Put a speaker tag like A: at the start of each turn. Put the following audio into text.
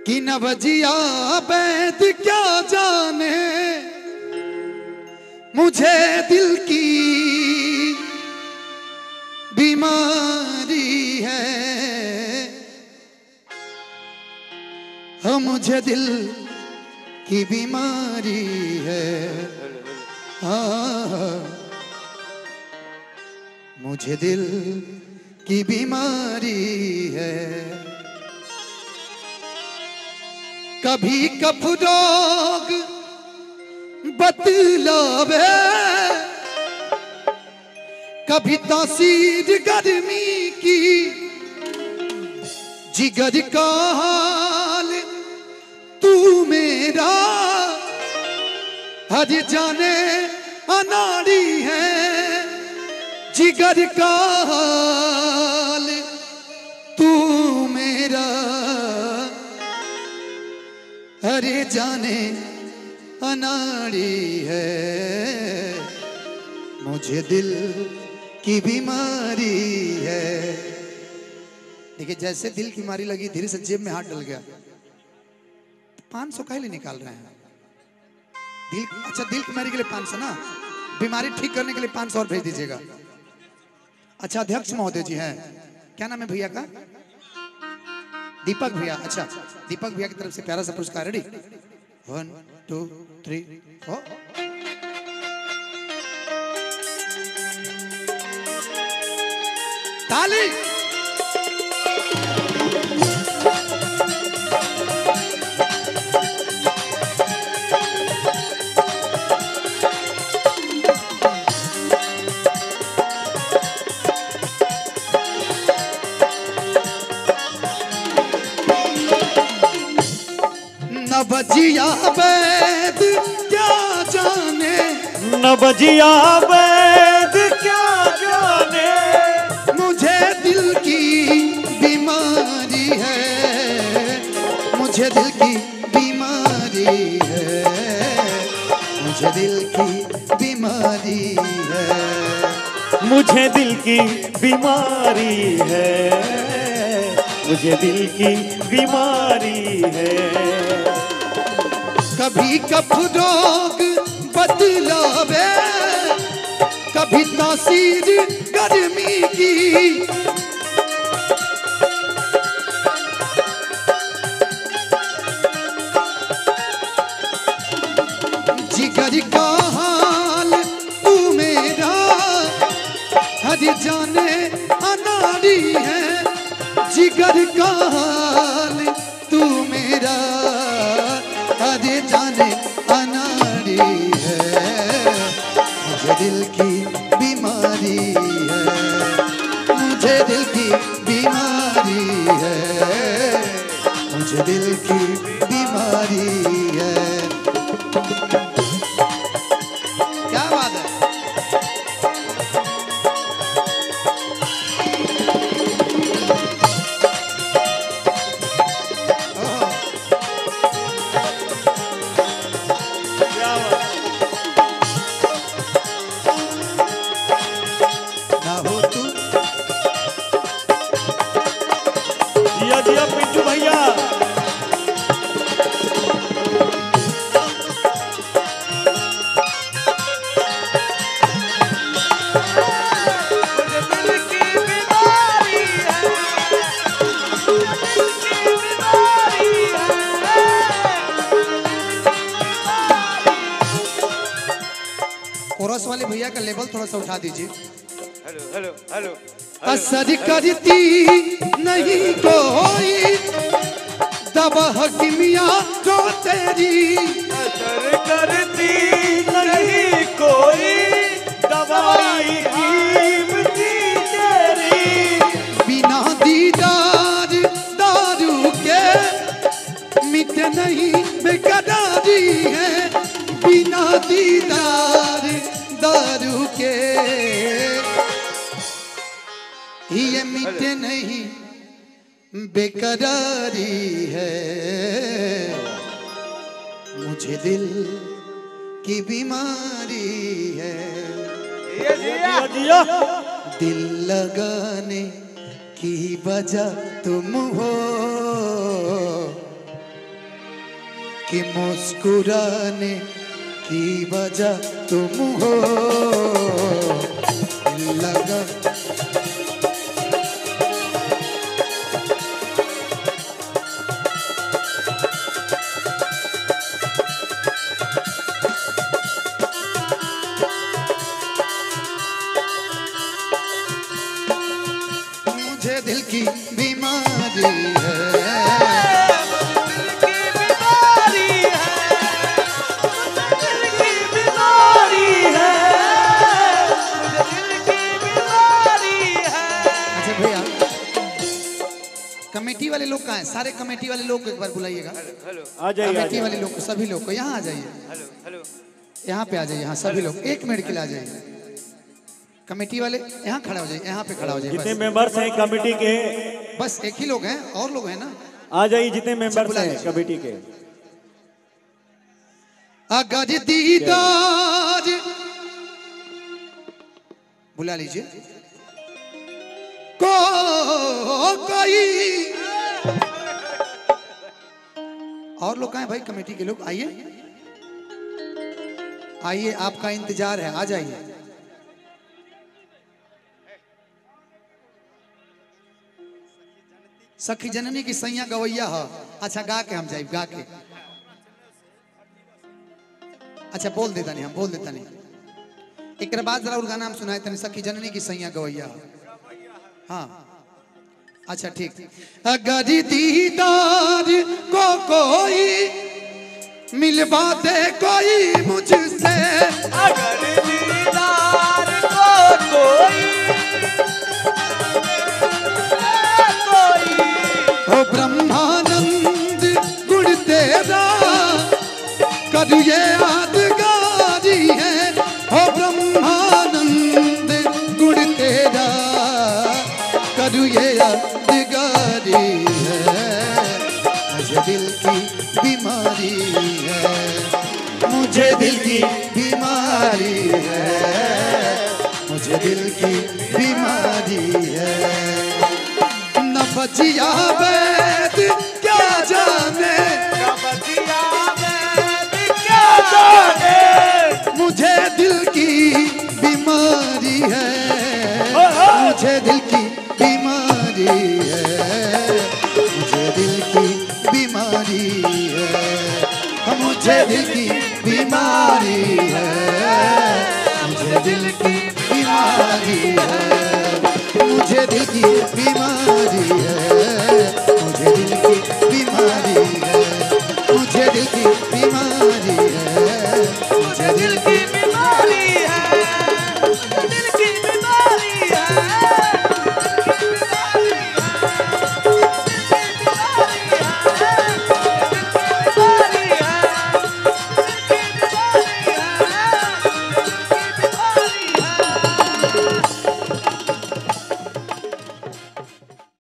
A: कि नवजिया बैद क्या जाने मुझे दिल की बीमारी है। हाँ मुझे दिल की बीमारी है। हाँ मुझे दिल की बीमारी है। कभी कफ रोग बतलावे, कभी तासीर गर्मी की, जिगर का हाल तू मेरा हर जाने अनाड़ी है। जिगर का हाल तू मेरा हरे जाने अनाड़ी है। मुझे दिल की बीमारी है। देखिए जैसे दिल की बीमारी लगी धीरे से जेब में हाथ डल गया। 500 काहे लिए निकाल रहे हैं? दिल अच्छा दिल की बीमारी के लिए 500 ना, बीमारी ठीक करने के लिए 500 और भेज दीजिएगा। अच्छा अध्यक्ष महोदय जी हैं, क्या नाम है भैया का? दीपक भैया। अच्छा दीपक भैया की तरफ से प्यारा सा पुरस्कार। रेडी 1 2 3 4 ताली। नवजिया बैद क्या जाने,
B: नवजिया बैद क्या जाने
A: मुझे दिल की बीमारी है। मुझे दिल की बीमारी है। मुझे दिल की बीमारी है।
B: मुझे दिल की बीमारी है। मुझे दिल की बीमारी है।
A: कभी कफ रोग बतलावे, कभी तासीर गर्मी की, जिगर का हाल तू मेरा हर जाने अनाड़ी है। जिगर का हाल तू मेरा हर जाने अनाड़ी है। मुझे दिल की बीमारी है। मुझे दिल की बीमारी है। मुझे दिल की बीमारी है। क्या बात है?
B: पिंटू भैया
A: कोरस वाले भैया का लेवल थोड़ा सा उठा दीजिए।
B: हेलो हेलो हेलो
A: असर करती नहीं कोई दवा हकीमिया जो तेरी।
B: असर करती नहीं कोई दवाई कीमती तेरी।
A: बिना दीदार दारू के मिट नहीं बेकरारी है। बिना दीदार दारू के ये मिट नहीं बेकरारी है। मुझे दिल की बीमारी है। दिल लगाने की वजह तुम हो। कि मुस्कुराने की वजह तुम हो, लगा मुझे दिल की बीमारी है, कमेटी वाले लोग कहाँ हैं? सारे कमेटी वाले लोग को एक बार बुलाइएगा।
B: आ जाइए,
A: कमेटी वाले लोग, सभी लोग को यहाँ आ जाइए, यहाँ पे आ जाइए। यहाँ सभी लोग 1 मिनट के लिए आ जाइए। कमेटी वाले यहाँ खड़ा हो जाइए, यहाँ पे खड़ा हो जाइए।
B: जितने मेंबर्स हैं कमेटी के,
A: बस एक ही लोग हैं, और लोग हैं ना?
B: आ जाइए जितने मेंबर्स हैं कमेटी के।
A: अगर दीदार बुला लीजिए कोई, और लोग कहाँ हैं भाई? कमेटी के लोग आइए, आइए, आपका इंतजार है, आ जाइए। सखी जननी की सैया गवैया है। अच्छा गा के हम जाए, गा के। अच्छा बोल देता नहीं, हम बोल देता नहीं। एक बाद जरा गाना हम सुनाए तनी, सखी जननी की सैया गवैया। हाँ अच्छा ठीक। अगर दीदार को कोई मिलवा दे कोई मुझसे,
B: अगर दीदार को कोई
A: हो ब्रह्मानंद गुण तेरा कर ये यादगारी है, हो ब्रह्मानंद गुण तेरा कर ये यादगारी है। मुझे दिल की बीमारी है, मुझे दिल की बीमारी है, मुझे दिल की बीमारी है। न बचिया वैद क्या जाने,
B: क्या जाने,
A: मुझे दिल की बीमारी है, मुझे दिल की बीमारी है, मुझे दिल की बीमारी है, मुझे दिल की बीमारी है, मुझे दिल की बीमारी है, मुझे दिल की बीमारी है।